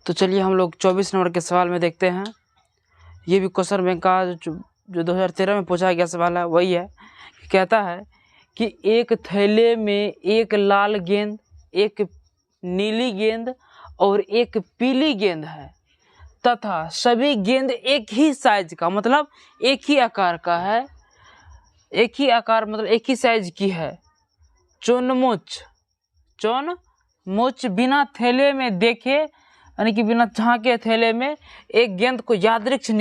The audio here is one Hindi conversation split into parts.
तो चलिए हम लोग 24 नंबर के सवाल में देखते हैं। ये भी क्वेश्चन बैंक का जो 2013 में पूछा गया सवाल है वही है। कहता है कि एक थैले में एक लाल गेंद, एक नीली गेंद और एक पीली गेंद है तथा सभी गेंद एक ही साइज का, मतलब एक ही आकार का है, एक ही आकार मतलब एक ही साइज की है। चुनमुच बिना थैले में देखे, यानी कि बिना झांके थैले में एक गेंद को यादृच्छिक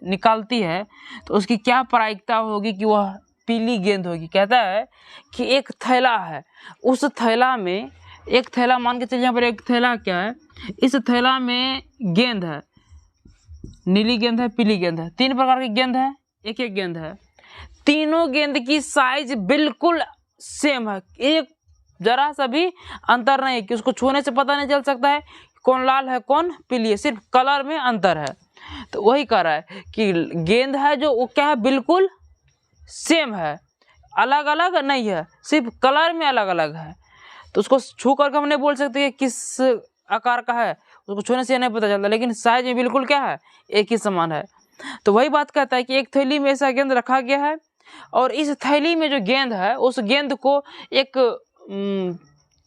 निकालती है तो उसकी क्या प्रायिकता होगी कि वह पीली गेंद होगी। कहता है कि एक थैला है, उस थैला में एक थैला मान के चलिए, यहाँ पर एक थैला क्या है, इस थैला में गेंद है, नीली गेंद है, पीली गेंद है, 3 प्रकार की गेंद है, एक एक गेंद है। तीनों गेंद की साइज बिल्कुल सेम है, एक जरा सा भी अंतर नहीं कि उसको छूने से पता नहीं चल सकता है कौन लाल है कौन पीली है, सिर्फ कलर में अंतर है। तो वही कह रहा है कि गेंद है जो वो क्या है, बिल्कुल सेम है, अलग अलग नहीं है, सिर्फ कलर में अलग अलग है। तो उसको छू करके हम नहीं बोल सकते कि किस आकार का है, उसको छूने से नहीं पता चलता, लेकिन साइज में बिल्कुल क्या है, एक ही समान है। तो वही बात कहता है कि एक थैली में ऐसा गेंद रखा गया है और इस थैली में जो गेंद है उस गेंद को एक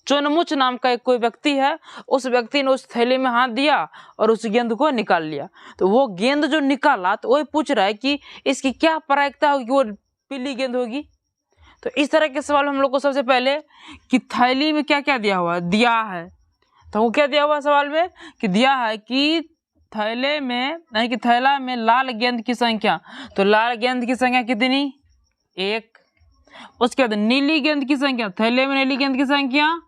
चुनमुच नाम का एक कोई व्यक्ति है, उस व्यक्ति ने उस थैली में हाथ दिया और उस गेंद को निकाल लिया। तो वो गेंद जो निकाला तो वही पूछ रहा है कि इसकी क्या प्रायिकता होगी, वो पीली गेंद होगी। तो इस तरह के सवाल हम लोग को सबसे पहले कि थैली में क्या क्या दिया हुआ दिया है, तो वो क्या दिया हुआ सवाल में कि दिया है कि थैले में, यानी कि थैला में लाल गेंद की संख्या, तो लाल गेंद की संख्या कितनी, 1। उसके बाद नीली गेंद की संख्या, थैले में नीली गेंद की संख्या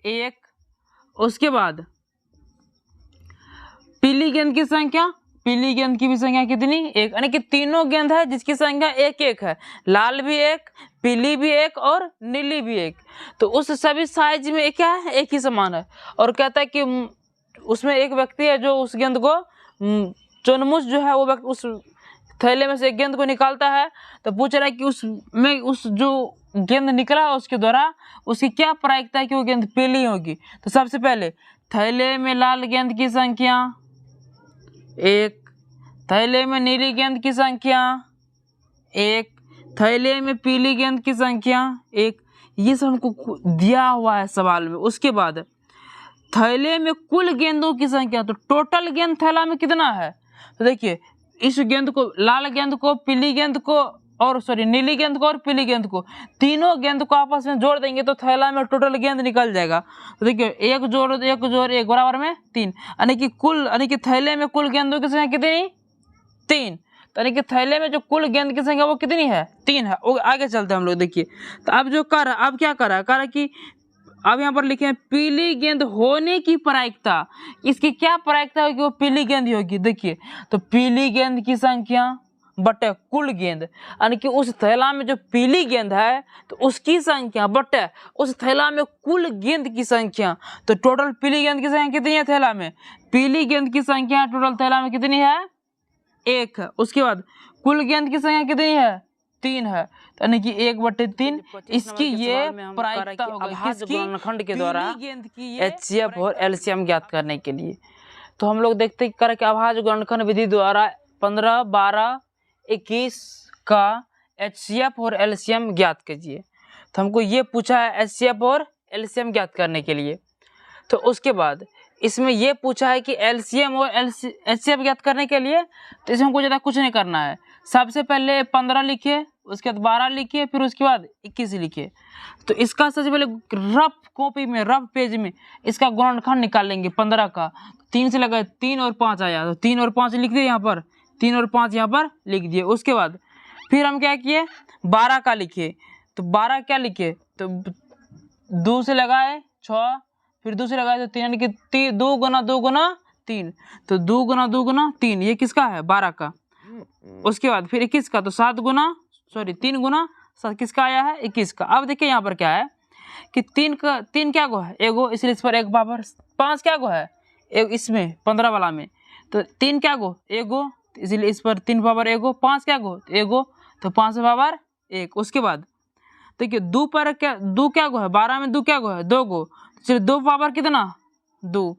1। उसके बाद पीली गेंद की संख्या, पीली गेंद की भी संख्या कितनी, 1, यानी कि तीनों गेंद है जिसकी संख्या 1-1 है, लाल भी 1, पीली भी 1 और नीली भी 1। तो उस सभी साइज में क्या है, एक ही समान है। और कहता है कि उसमें एक व्यक्ति है जो उस गेंद को चुनमुच जो है वो व्यक्ति उस थैले में से एक गेंद को निकालता है। तो पूछ रहा है कि उसमें उस जो गेंद निकला है उसके द्वारा उसकी क्या प्रायिकता है कि वो गेंद पीली होगी। तो सबसे पहले थैले में लाल गेंद की संख्या 1, थैले में नीली गेंद की संख्या 1, थैले में पीली गेंद की संख्या 1, ये सब हमको दिया हुआ है सवाल में। उसके बाद थैले में कुल गेंदों की संख्या, तो टोटल गेंद थैला में कितना है, तो देखिए इस गेंद को, लाल गेंद को, पीली गेंद को और नीली गेंद को और पीली गेंद को, तीनों गेंद को आपस में जोड़ देंगे तो थैला में टोटल गेंद निकल जाएगा। तो देखिए 1 जोड़ 1 बराबर में 3, यानी कि कुल, यानी कि थैले में कुल गेंदों की संख्या कितनी, 3। तो यानी कि थैले में जो कुल गेंद की संख्या वो कितनी है, 3 है। आगे चलते हैं हम लोग। देखिए तो अब जो कर रहा है, अब क्या कर रहा है कि अब यहाँ पर लिखे हैं पीली गेंद होने की प्रायिकता, इसकी क्या प्रायिकता होगी, वो पीली गेंद होगी। देखिए तो पीली गेंद की संख्या बटे कुल गेंद, यानी कि उस थैला में जो पीली गेंद है तो उसकी संख्या बटे उस थैला में कुल गेंद की संख्या। तो टोटल पीली गेंद की संख्या कितनी है थैला में, पीली गेंद की संख्या टोटल थैला में कितनी है, 1 है। उसके बाद कुल गेंद की संख्या कितनी है, 3 है, यानी कि 1/3। इसकी ये प्रायिकता गुणनखंड के द्वारा HCF और LCM ज्ञात करने के लिए। तो हम लोग देखते हैं कि अभाज्य गुणनखंड विधि द्वारा 15, 12, 21 का HCF और LCM ज्ञात कीजिए। तो हमको ये पूछा है HCF और LCM ज्ञात करने के लिए। तो उसके बाद इसमें ये पूछा है कि LCM और HCF ज्ञात करने के लिए, तो इसमें हमको ज़्यादा कुछ नहीं करना है। सबसे पहले 15 लिखिए, उसके बाद 12 लिखिए, फिर उसके बाद 21 लिखिए। तो इसका सबसे पहले रफ कॉपी में, रफ पेज में इसका गुणनखंड निकाल लेंगे 15 का। 3 से लगाए 3 और 5 आया, तो 3 और 5 लिख दिए यहाँ पर, 3 और 5 यहाँ पर लिख दिए। उसके बाद फिर हम क्या किए, 12 का लिखे, तो 12 क्या लिखे, तो 2 से लगाए 6, फिर 2 से लगाए तो 3, यानी कि 2 गुना 2 गुना 3, तो 2 गुना 2 गुना 3, ये किसका है, 12 का। उसके बाद फिर 21 का, तो 3 गुना 7 किसका आया है, 21 का। अब देखिए यहाँ पर क्या है कि 3 क्या गो है, एगो, इसलिए इस पर 1 पावर। 5 क्या गो है, इसमें 15 वाला में, तो 3 क्या गो, एगो, इसलिए इस पर 3 पावर एगो। 5 क्या गो, एगो, तो 5 पावर 1। उसके बाद देखिए 2 पर क्या, 2 क्या गो है, 12 में 2 क्या गो है, 2 गो, चलिए 2 पावर कितना, 2।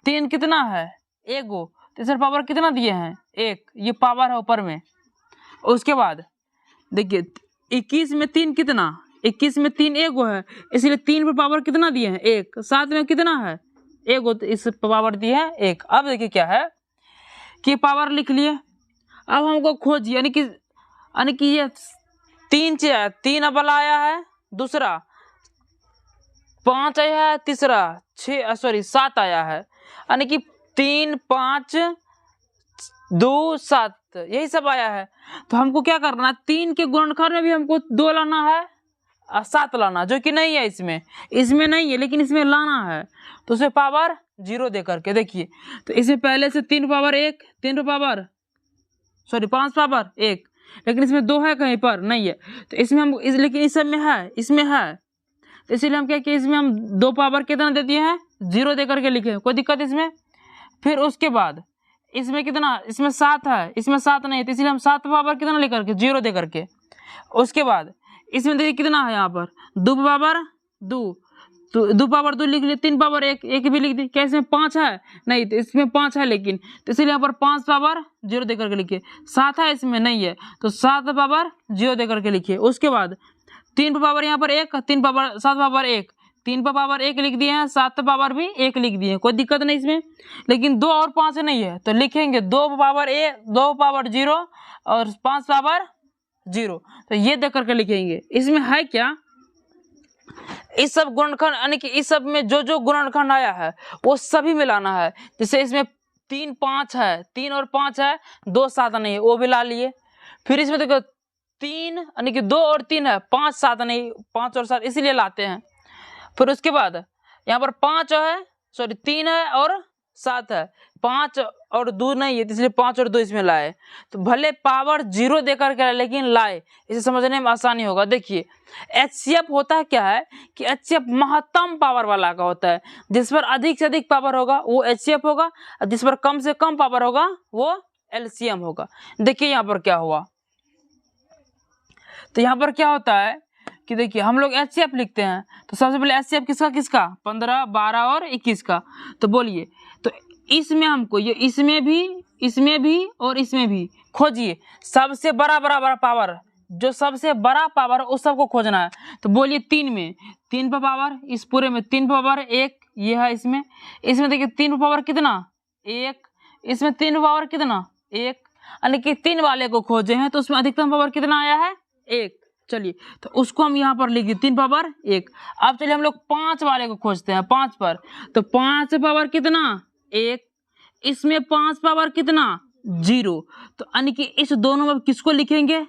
3 कितना है, एगो, तो इसमें पावर कितना दिए हैं, 1, ये पावर है ऊपर में। उसके बाद देखिए 21 में 3 कितना, 21 में 3 एगो है, इसलिए 3 पर पावर कितना दिए हैं, 1, 7 में कितना है, एगो, तो इस पावर दिए है 1। अब देखिए क्या है कि पावर लिख लिए। अब हमको खोजिए, यानी कि ये 3 चीज है, 3 अब आया है, दूसरा 5 आया है, तीसरा 7 आया है, यानी कि 3, 5, 2, 7 यही सब आया है। तो हमको क्या करना है, 3 के गुणनखंड में भी हमको 2 लाना है और 7 लाना, जो कि नहीं है इसमें नहीं है, लेकिन इसमें लाना है। तो उसे पावर 0 दे करके देखिए, तो इसमें पहले से 3 पावर 1, 5 पावर 1, लेकिन इसमें 2 है, कहीं पर नहीं है। तो इसमें हम लेकिन इस सब में है, इसमें है, तो इसीलिए हम क्या किए, इसमें हम 2 पावर कितना दे दिए हैं, 0 दे करके लिखे, कोई दिक्कत इसमें। फिर उसके बाद इसमें कितना, इसमें 7 है, इसमें 7 नहीं है, तो इसलिए हम 7 पावर कितना लेकर के 0 दे करके। उसके बाद इसमें देखिए कितना है, यहाँ पर 2 पावर 2, तो 2 पावर 2 लिख लिए, 3 पावर 1 भी लिख दी। क्या इसमें 5 है, नहीं, तो इसमें 5 है, लेकिन तो इसलिए यहाँ पर 5 पावर 0 दे करके लिखिए। 7 है, इसमें नहीं है, तो 7 पावर 0 दे करके लिखिए। उसके बाद 3 पावर यहाँ पर 1, 3 पावर 7 पावर 1, 3 पावर 1 लिख दिए हैं, 7 पावर भी 1 लिख दिए हैं, कोई दिक्कत नहीं इसमें। लेकिन 2 और 5 नहीं है, तो लिखेंगे 2 पावर 0 और 5 पावर 0, तो ये दे करके लिखेंगे। इसमें है क्या, इस सब गुणनखंड, यानी कि इस सब में जो गुणनखंड आया है वो सभी मिलाना है। जैसे इसमें 3, 5 है, 3 और 5 है, 2, 7 नहीं है, वो भी ला लिए। फिर इसमें देखो 3, यानी कि 2 और 3 है, 5, 7 नहीं, 5 और 7 इसीलिए लाते हैं। फिर उसके बाद यहाँ पर 5 है, 3 है और 7 है, 5 और 2 नहीं है, इसलिए 5 और 2 इसमें लाए। तो भले पावर 0 देकर के लेकिन लाए, इसे समझने में आसानी होगा। देखिए HCF होता है क्या है कि HCF महत्तम पावर वाला का होता है, जिस पर अधिक से अधिक पावर होगा वो HCF होगा, और जिस पर कम से कम पावर होगा वो LCM होगा। देखिए यहाँ पर क्या हुआ, तो यहाँ पर क्या होता है कि देखिए हम लोग HCF लिखते हैं, तो सबसे पहले HCF किसका 15, 12 और 21 का। तो बोलिए, तो इसमें हमको ये इसमें भी और इसमें भी खोजिए सबसे बड़ा पावर, जो सबसे बड़ा पावर है उस सबको खोजना है। तो बोलिए 3 में 3 पर पावर, इस पूरे में 3 पर पावर 1, ये है इसमें देखिए 3 पर पावर कितना 1, इसमें 3 पर पावर कितना 1, यानी कि 3 वाले को खोजे हैं, तो उसमें अधिकतम पावर कितना आया है 1। चलिए, तो उसको हम यहाँ पर लिख दिए 3 पावर 1। अब चलिए हम लोग 5 वाले को खोजते हैं, 5 पर, तो 5 पावर कितना 1, इसमें 5 पावर कितना 0, तो यानी कि इस दोनों में किसको लिखेंगे,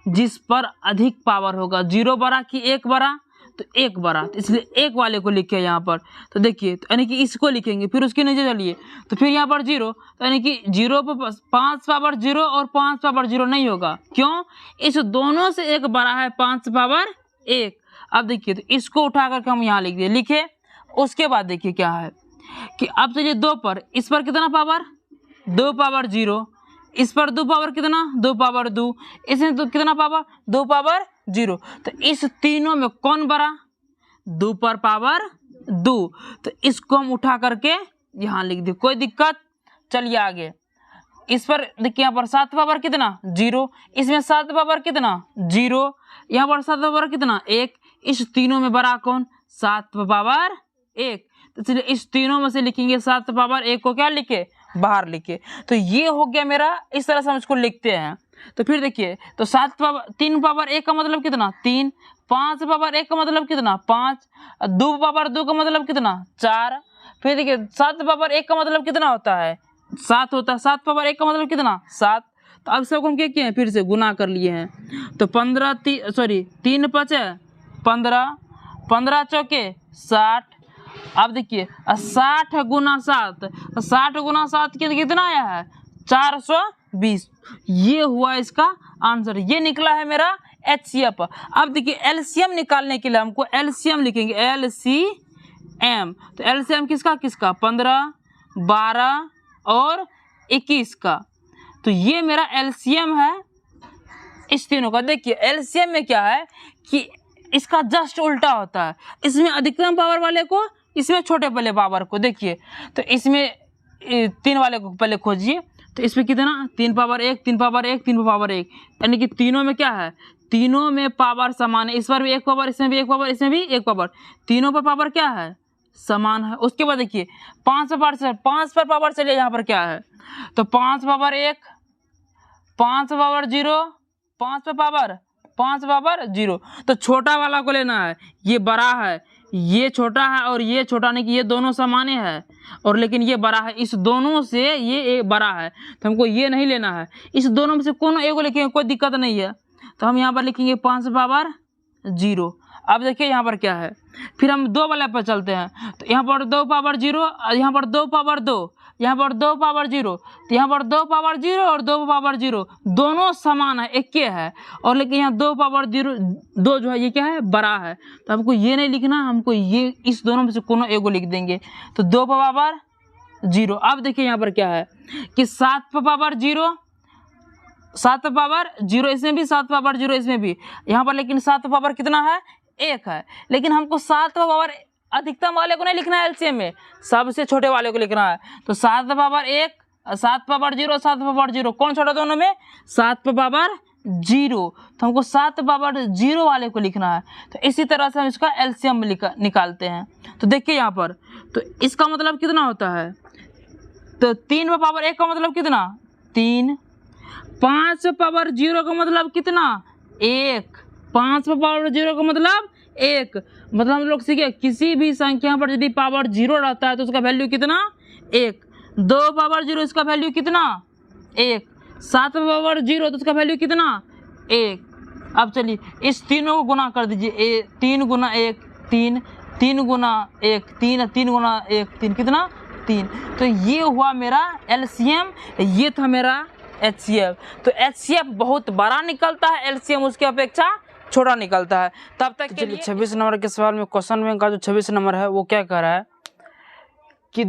जिस पर अधिक पावर होगा, 0 बड़ा कि 1 बड़ा, तो 1 बड़ा, तो इसलिए 1 वाले को लिखे यहाँ पर। तो देखिए, तो यानी कि इसको लिखेंगे, फिर उसके नीचे चलिए, तो फिर यहाँ पर 0, तो यानी कि 0 पर 5 पावर 0 और 5 पावर 0 नहीं होगा, क्यों, इस दोनों से 1 बड़ा है 5 पावर 1। अब देखिए, तो इसको उठा करके हम यहाँ लिख दिए, लिखे। उसके बाद देखिए क्या है कि अब चलिए 2 पर, इस पर कितना पावर 2 पावर 0, इस पर 2 पावर कितना 2 पावर 2, इसमें तो कितना पावर 2 पावर 0, तो इस तीनों में कौन बड़ा 2 पर पावर 2, तो इसको हम उठा करके यहाँ लिख दिए, कोई दिक्कत। चलिए आगे, इस पर देखिए यहाँ पर 7 पावर कितना 0, इसमें 7 पावर कितना 0, यहाँ पर 7 पावर कितना 1, इस तीनों में बड़ा कौन 7 पावर 1, तो चलिए इस तीनों में से लिखेंगे 7 पावर 1 को क्या लिखे बाहर लिखे। तो ये हो गया मेरा, इस तरह से हम इसको लिखते हैं। तो फिर देखिए, तो 3 पावर 1 का मतलब कितना 3, 5 पावर 1 का मतलब कितना 5, 2 पावर 2 का मतलब कितना 4, फिर देखिए 7 पावर 1 का मतलब कितना होता है 7 होता है, 7 पावर 1 का मतलब कितना 7। तो अब सबको हम क्या किए हैं, फिर से गुना कर लिए हैं, तो 3 5 15, 15 चौके 60। अब देखिए 60 गुना 7, 60 गुना 7 कितना आया है 420। ये हुआ इसका आंसर, ये निकला है मेरा HCF। अब देखिए LCM निकालने के लिए हमको LCM लिखेंगे, LCM। तो LCM किसका 15, 12 और 21 का। तो ये मेरा LCM है इस तीनों का। देखिए LCM में क्या है कि इसका जस्ट उल्टा होता है, इसमें अधिकतम पावर वाले को इसमें छोटे वाले पावर को देखिए, तो इसमें 3 वाले को पहले खोजिए। तो इसमें कितना 3 पावर 1 3 पावर 1 3 पावर 1, यानी कि तीनों में क्या है, तीनों में पावर समान है। इस पर भी 1 पावर, इसमें भी 1 पावर, इसमें भी 1 पावर, तीनों पर पावर क्या है, समान है। उसके बाद देखिए 5 पर पावर चलिए, यहाँ पर क्या है, तो 5 पावर 1 5 पावर 0 5 पावर 0। तो छोटा वाला को लेना है, ये बड़ा है, ये छोटा है और ये छोटा, नहीं कि ये दोनों समान है और लेकिन ये बड़ा है, इस दोनों से ये बड़ा है, तो हमको ये नहीं लेना है। इस दोनों में से कोनो एक को लिखेंगे, कोई दिक्कत नहीं है। तो हम यहाँ पर लिखेंगे 5 पावर 0। अब देखिए यहाँ पर क्या है, फिर हम 2 वाले पर चलते हैं। तो यहाँ पर 2 पावर 0, यहाँ पर 2 पावर 2, यहाँ पर 2 पावर 0, तो यहाँ पर 2 पावर 0 और 2 पावर 0 दोनों समान है, एक के है, और लेकिन यहाँ 2 पावर 0 2 जो है ये क्या है, बड़ा है। तो हमको ये नहीं लिखना, हमको ये इस दोनों में से कोनो एक को लिख देंगे। तो 2 पावर 0। अब देखिए यहाँ पर क्या है कि 7 पावर 0 7 पावर 0, इसमें भी 7 पावर 0, इसमें भी, यहाँ पर लेकिन 7 पावर कितना है, 1 है। लेकिन हमको 7 पावर अधिकतम वाले को नहीं लिखना है, एलसीएम में सबसे छोटे वाले को लिखना है। तो 7 पावर 1 7 पावर 0 7 पावर 0, कौन छोटा दोनों में, 7 पावर 0। तो हमको 7 पावर 0 वाले को लिखना है। तो इसी तरह से हम इसका एलसीएम निकालते हैं। तो देखिए यहाँ पर, तो इसका मतलब कितना होता है, तो 3 पावर 1 का मतलब कितना, 3, 5 पावर 0 का मतलब कितना, 1, 5 पावर 0 का मतलब 1। मतलब हम लोग सीखे किसी भी संख्या पर यदि पावर 0 रहता है तो उसका वैल्यू कितना, 1। 2 पावर 0 इसका वैल्यू कितना, 1। 7 पावर 0 तो उसका वैल्यू कितना, 1। अब चलिए इस तीनों को गुना कर दीजिए, 3 गुना 1 3, 3 गुना 1 3, 3 गुना 1 3, कितना, 3। तो ये हुआ मेरा एलसीएम, ये था मेरा एचसीएफ। तो एचसीएफ बहुत बड़ा निकलता है, एलसीएम उसकी अपेक्षा छोटा निकलता है। तब तक के लिए 26 नंबर के सवाल में क्वेश्चन बैंक का जो 26 नंबर है वो क्या कह रहा है कि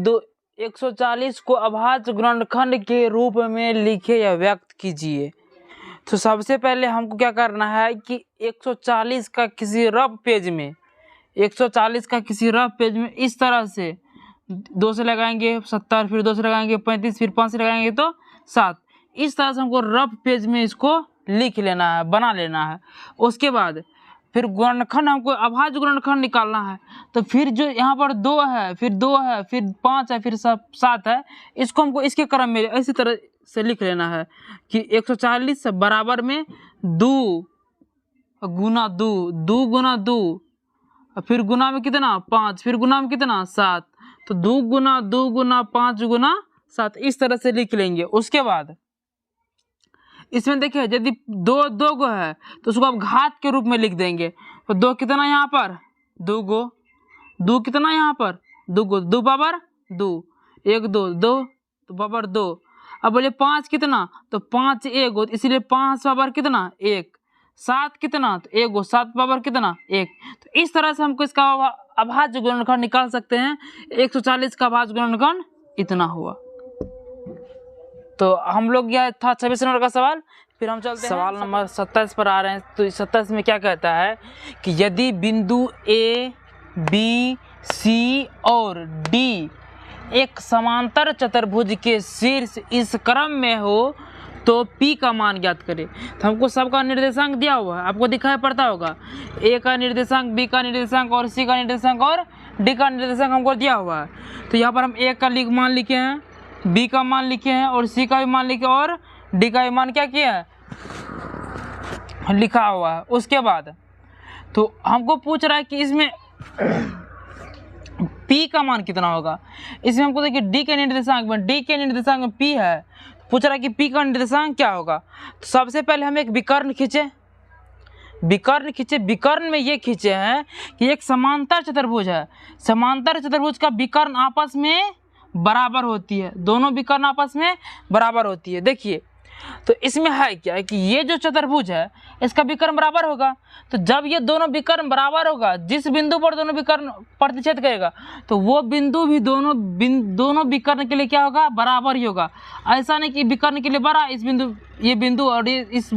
140 को अभाज्य गुणनखंड के रूप में लिखे या व्यक्त कीजिए। तो सबसे पहले हमको क्या करना है कि 140 का किसी रफ पेज में, 140 का किसी रफ पेज में इस तरह से 2 से लगाएंगे 70, फिर 2 से लगाएंगे 35, फिर 5 से लगाएंगे तो 7, इस तरह से हमको रफ पेज में इसको लिख लेना है, बना लेना है। उसके बाद फिर गुणनखंड, हमको अभाज्य गुणनखंड निकालना है। तो फिर जो यहाँ पर 2 है, फिर 2 है, फिर 5 है, फिर 7 है, इसको हमको इसके क्रम में इसी तरह से लिख लेना है कि 140 बराबर में 2 गुना 2, 2 गुना 2, फिर गुना में कितना 5, फिर गुना में कितना 7, तो 2 गुना 2 गुना 5 गुना 7, इस तरह से लिख लेंगे। उसके बाद इसमें देखिए यदि 2 गो है तो उसको आप घात के रूप में लिख देंगे। तो 2 कितना यहाँ पर, 2 गो, 2 कितना यहाँ पर, 2 गो, 2 पावर 2, 1 2 2 तो पावर 2। अब बोले 5 कितना, तो 5 1 गो, इसलिए 5 पावर कितना 1, 7 कितना, तो 1 गो, 7 पावर कितना 1। तो इस तरह से हमको इसका अभाज्य गुणनखंड निकाल सकते हैं। 140 का अभाज्य गुणनखंड इतना हुआ। तो हम लोग यह था 26 नंबर का सवाल। फिर हम चलते हैं सवाल नंबर 27 पर आ रहे हैं। तो 27 में क्या कहता है कि यदि बिंदु ए बी सी और डी एक समांतर चतुर्भुज के शीर्ष इस क्रम में हो तो P का मान ज्ञात करें। तो हमको सबका निर्देशांक दिया हुआ है, आपको दिखाई पड़ता होगा, A का निर्देशांक, B का निर्देशांक और C का निर्देशांक और D का निर्देशांक हमको दिया हुआ है। तो यहाँ पर हम A का मान लिखे हैं, B का मान लिखे हैं और C का भी मान लिखे और D का भी मान क्या किया है, लिखा हुआ है। उसके बाद तो हमको पूछ रहा है कि इसमें P का मान कितना होगा। इसमें हमको देखिए D के निर्देशांक में P है, पूछ रहा है कि P का निर्देशांक क्या होगा। तो सबसे पहले हम एक विकर्ण खींचे, विकर्ण में ये खींचे हैं कि एक समांतर चतुर्भुज है, समांतर चतुर्भुज का विकर्ण आपस में बराबर होती है, दोनों विकर्ण आपस में बराबर होती है। देखिए तो इसमें है क्या है कि ये जो चतुर्भुज है इसका विकर्ण बराबर होगा। तो जब ये दोनों विकर्ण बराबर होगा, जिस बिंदु पर दोनों विकर्ण प्रतिच्छेद करेगा तो वो बिंदु भी दोनों विकर्ण के लिए क्या होगा, बराबर ही होगा। ऐसा नहीं कि विकर्ण के लिए बड़ा इस बिंदु, ये बिंदु और इस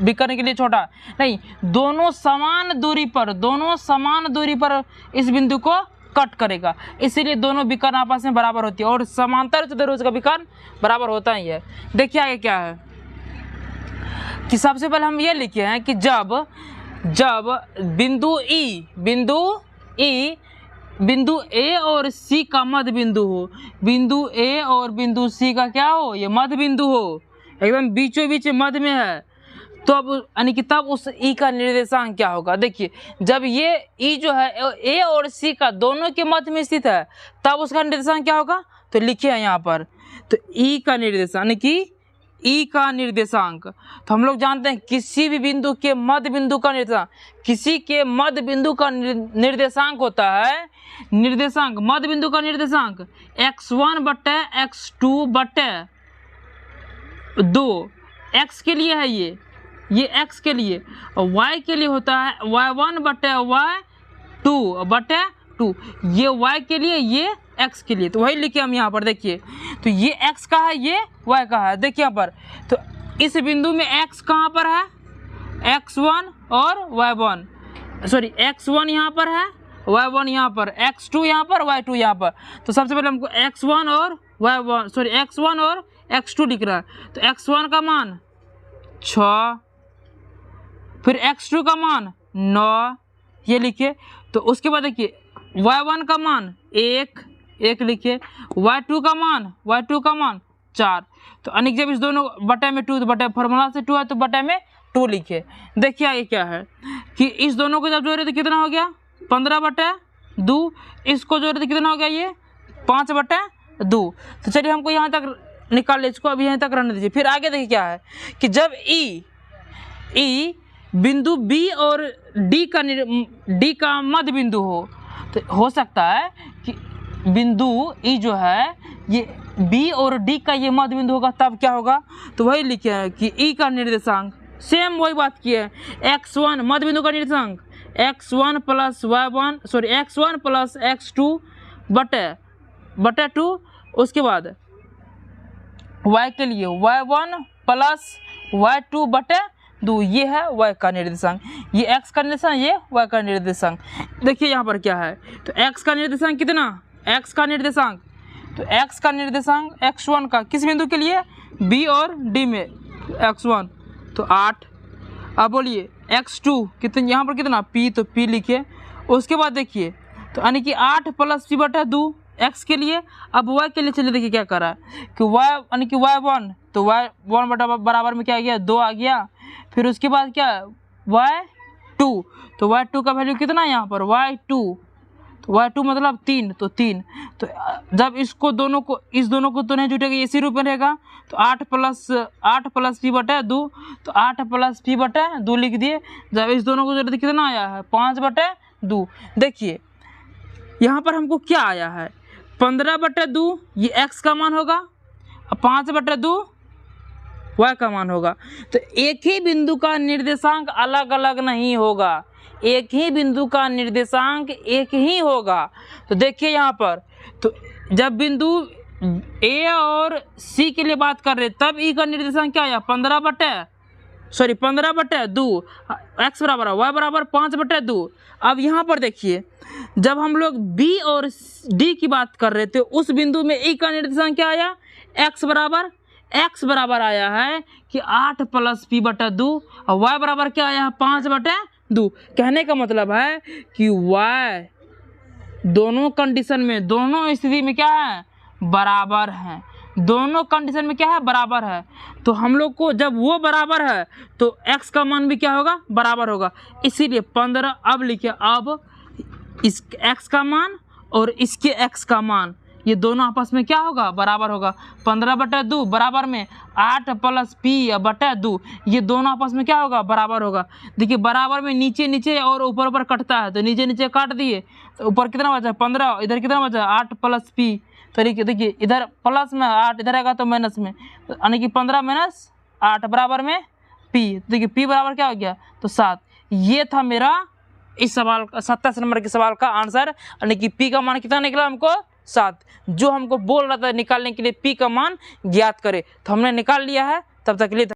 विकर्ण के लिए छोटा, नहीं, दोनों समान दूरी पर इस बिंदु को कट करेगा, इसीलिए दोनों विकर्ण आपस में बराबर होती है और समांतर चतुर्भुज का विकर्ण बराबर होता ही है। देखिए आगे क्या है कि सबसे पहले हम ये लिखे हैं कि जब बिंदु ए और सी का मध्य बिंदु हो, बिंदु ए और बिंदु सी का क्या हो, ये मध्य बिंदु हो, एकदम बीचों बीच मध्य में है, तो अब यानी कि तब उस ई का निर्देशांक क्या होगा। देखिए जब ये ई जो है ए और सी का दोनों के मध्य में स्थित है तब उसका निर्देशांक क्या होगा, तो लिखिए यहाँ पर, तो ई का निर्देशांक यानी कि ई का निर्देशांक, तो हम लोग जानते हैं किसी भी बिंदु के मध्य बिंदु का निर्देशांक, किसी के मध्य बिंदु का निर्देशांक होता है, निर्देशांक मध्य बिंदु का निर्देशांक x1 बटे x2 बटे 2, x के लिए है ये x के लिए, और y के लिए होता है y1 बटे y2 बटे 2, ये y के लिए, ये x के लिए, तो वही लिखे हम यहाँ पर। देखिए तो ये x का है, ये y का है। देखिए यहाँ पर तो इस बिंदु में x कहाँ पर है, x1 और y1, सॉरी x1 यहाँ पर है, y1 यहाँ पर, x2 यहाँ पर, y2 यहाँ पर। तो सबसे पहले हमको x1 और y1 सॉरी x1 और x2 लिख रहा है, तो x1 का मान 6, फिर x2 का मान 9, ये लिखिए। तो उसके बाद देखिए y1 का मान 1 लिखिए, y2 का मान 4, तो अनिक जब इस दोनों बटे में 2, तो बटे फॉर्मूला से 2 है तो बटे में 2 लिखिए। देखिए आगे क्या है कि इस दोनों को जब जोड़े तो कितना हो गया 15 बटे 2, इसको जोड़े तो कितना हो गया ये 5 बटे 2। तो चलिए हमको यहाँ तक निकाल ले, इसको अभी यहीं तक रहने दीजिए। फिर आगे देखिए क्या है कि जब ई बिंदु बी और डी का मध्य बिंदु हो, तो हो सकता है कि बिंदु ई जो है ये बी और डी का ये मध्य बिंदु होगा, तब क्या होगा, तो वही लिखे है कि ई का निर्देशांक, सेम वही बात की है, x1 मध्य बिंदु का निर्देशांक x1 plus y1 sorry x1 plus x2 बटे 2, उसके बाद y के लिए y1 प्लस y2 बटे 2, ये है y का निर्देशांक, ये x का निर्देशांक, ये y का निर्देशांक। देखिए यहाँ पर क्या है, तो x का निर्देशांक कितना, x का निर्देशांक, तो x का निर्देशांक x1 का किस बिंदु के लिए, b और d में, x1 तो 8, अब बोलिए x2 कितने, यहाँ पर कितना p, तो p लिखिए। उसके बाद देखिए तो यानी कि 8 प्लस p बटा 2 x के लिए। अब y के लिए चलिए देखिए क्या कर रहा है कि y यानी कि y1, तो y1 बटा बराबर में क्या आ गया 2 आ गया, फिर उसके बाद क्या y2, तो y2 का वैल्यू कितना है यहाँ पर y2, तो y2 मतलब 3, तो 3, तो जब इस दोनों को तो नहीं जुटेगा, इसी रूप में रहेगा, तो 8 प्लस p बटे 2, तो 8 प्लस p बटे 2 लिख दिए। जब इस दोनों को जोड़े तो कितना आया है 5 बटे 2। देखिए यहाँ पर हमको क्या आया है 15 बटे 2, ये x का मान होगा, और 5 बटे 2 y का मान होगा। तो एक ही बिंदु का निर्देशांक अलग अलग नहीं होगा, एक ही बिंदु का निर्देशांक एक ही होगा। तो देखिए यहाँ पर तो जब बिंदु ए और सी के लिए बात कर रहे तब ई का निर्देशांक क्या आया 15 बटे 2, x बराबर y बराबर 5 बटे 2। अब यहाँ पर देखिए जब हम लोग बी और डी की बात कर रहे थे उस बिंदु में ई का निर्देशांक क्या आया x बराबर आया है कि 8 प्लस p बटा 2, और y बराबर क्या आया है 5 बटे 2। कहने का मतलब है कि y दोनों कंडीशन में, दोनों स्थिति में क्या है बराबर है, दोनों कंडीशन में क्या है बराबर है। तो हम लोग को जब वो बराबर है तो x का मान भी क्या होगा बराबर होगा, इसीलिए 15। अब लिखिए अब इस x का मान और इसके x का मान ये दोनों आपस में क्या होगा बराबर होगा। 15 बटे 2 बराबर में 8 प्लस p बटे 2, ये दोनों आपस में क्या होगा बराबर होगा। देखिए बराबर में नीचे नीचे और ऊपर ऊपर कटता है, तो नीचे नीचे काट दिए तो ऊपर कितना बचा 15, इधर कितना बचा 8 प्लस p। तो देखिए इधर प्लस में 8, इधर आएगा तो माइनस में, यानी कि 15 माइनस 8 बराबर में p। देखिए p बराबर क्या हो गया तो 7। ये था मेरा इस सवाल का 27 नंबर के सवाल का आंसर, यानी कि p का मान कितना निकला हमको 7। जो हमको बोल रहा था निकालने के लिए p का मान ज्ञात करे, तो हमने निकाल लिया है। तब तक के लिए